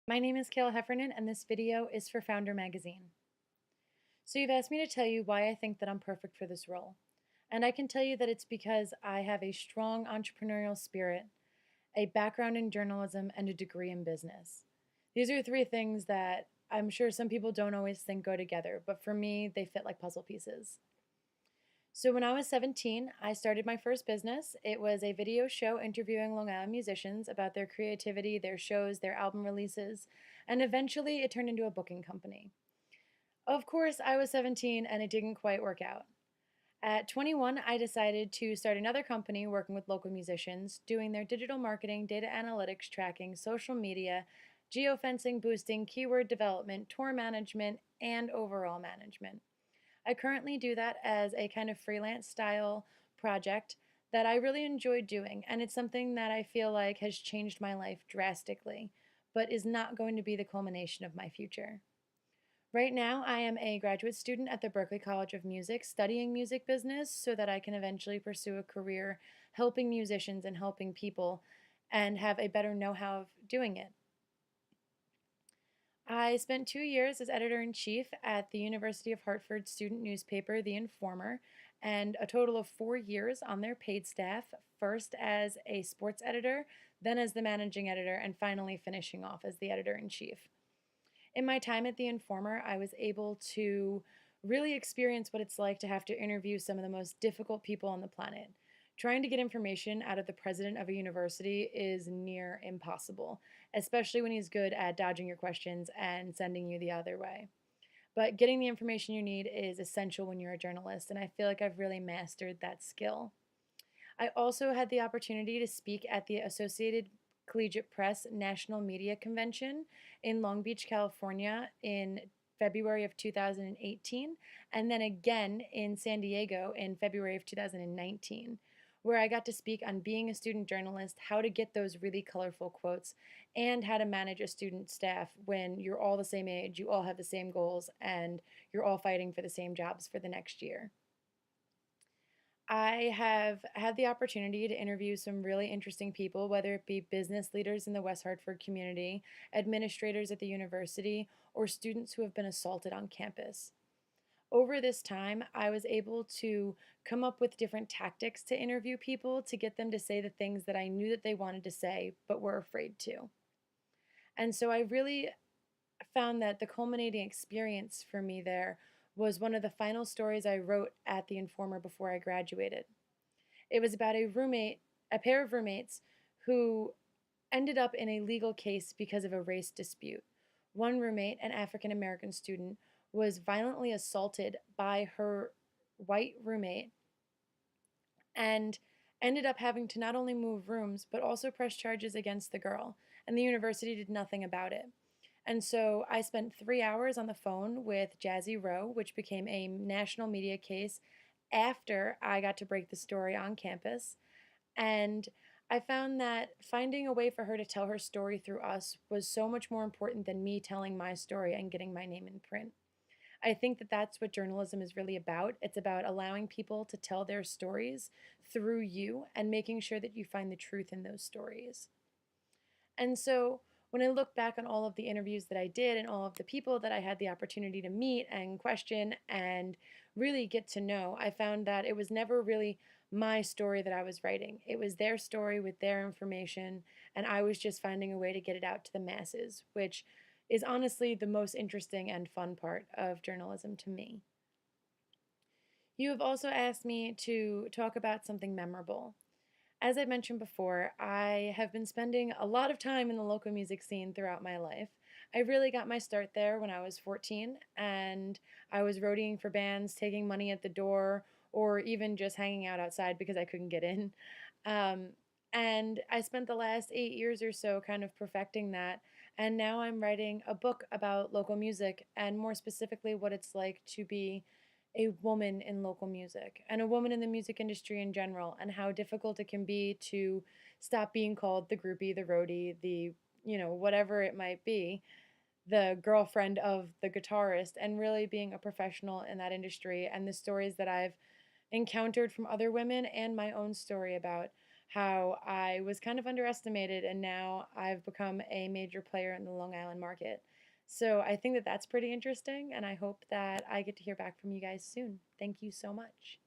My name is Kayla Heffernan, and this video is for Foundr magazine. So you've asked me to tell you why I think that I'm perfect for this role. And I can tell you that it's because I have a strong entrepreneurial spirit, a background in journalism, and a degree in business. These are three things that I'm sure some people don't always think go together, but for me, they fit like puzzle pieces. So when I was 17, I started my first business. It was a video show interviewing Long Island musicians about their creativity, their shows, their album releases, and eventually it turned into a booking company. Of course, I was 17 and it didn't quite work out. At 21, I decided to start another company working with local musicians, doing their digital marketing, data analytics tracking, social media, geofencing, boosting, keyword development, tour management, and overall management. I currently do that as a kind of freelance style project that I really enjoy doing, and it's something that I feel like has changed my life drastically, but is not going to be the culmination of my future. Right now, I am a graduate student at the Berklee College of Music studying music business so that I can eventually pursue a career helping musicians and helping people and have a better know how of doing it. I spent 2 years as editor in chief at the University of Hartford student newspaper, The Informer, and a total of 4 years on their paid staff, first as a sports editor, then as the managing editor, and finally finishing off as the editor in chief. In my time at The Informer, I was able to really experience what it's like to have to interview some of the most difficult people on the planet. Trying to get information out of the president of a university is near impossible, especially when he's good at dodging your questions and sending you the other way. But getting the information you need is essential when you're a journalist, and I feel like I've really mastered that skill. I also had the opportunity to speak at the Associated Collegiate Press National Media Convention in Long Beach, California in February of 2018, and then again in San Diego in February of 2019, where I got to speak on being a student journalist, how to get those really colorful quotes, and how to manage a student staff when you're all the same age, you all have the same goals, and you're all fighting for the same jobs for the next year. I have had the opportunity to interview some really interesting people, whether it be business leaders in the West Hartford community, administrators at the university, or students who have been assaulted on campus. Over this time, I was able to come up with different tactics to interview people to get them to say the things that I knew that they wanted to say but were afraid to. And so I really found that the culminating experience for me there was one of the final stories I wrote at The Informer before I graduated. It was about a pair of roommates who ended up in a legal case because of a race dispute. One roommate, an African American student, was violently assaulted by her white roommate and ended up having to not only move rooms but also press charges against the girl, and the university did nothing about it. And so I spent 3 hours on the phone with Jazzy Rowe, which became a national media case after I got to break the story on campus. And I found that finding a way for her to tell her story through us was so much more important than me telling my story and getting my name in print. I think that that's what journalism is really about. It's about allowing people to tell their stories through you and making sure that you find the truth in those stories. And so when I look back on all of the interviews that I did and all of the people that I had the opportunity to meet and question and really get to know, I found that it was never really my story that I was writing. It was their story with their information, and I was just finding a way to get it out to the masses, which is honestly the most interesting and fun part of journalism to me. You have also asked me to talk about something memorable. As I mentioned before, I have been spending a lot of time in the local music scene throughout my life. I really got my start there when I was 14, and I was roadieing for bands, taking money at the door, or even just hanging out outside because I couldn't get in. Um, and I spent the last 8 years or so kind of perfecting that. And now I'm writing a book about local music and more specifically what it's like to be a woman in local music and a woman in the music industry in general, and how difficult it can be to stop being called the groupie, the roadie, the, whatever it might be, the girlfriend of the guitarist, and really being a professional in that industry, and the stories that I've encountered from other women and my own story about how I was kind of underestimated and now I've become a major player in the Long Island market. So I think that that's pretty interesting, and I hope that I get to hear back from you guys soon. Thank you so much.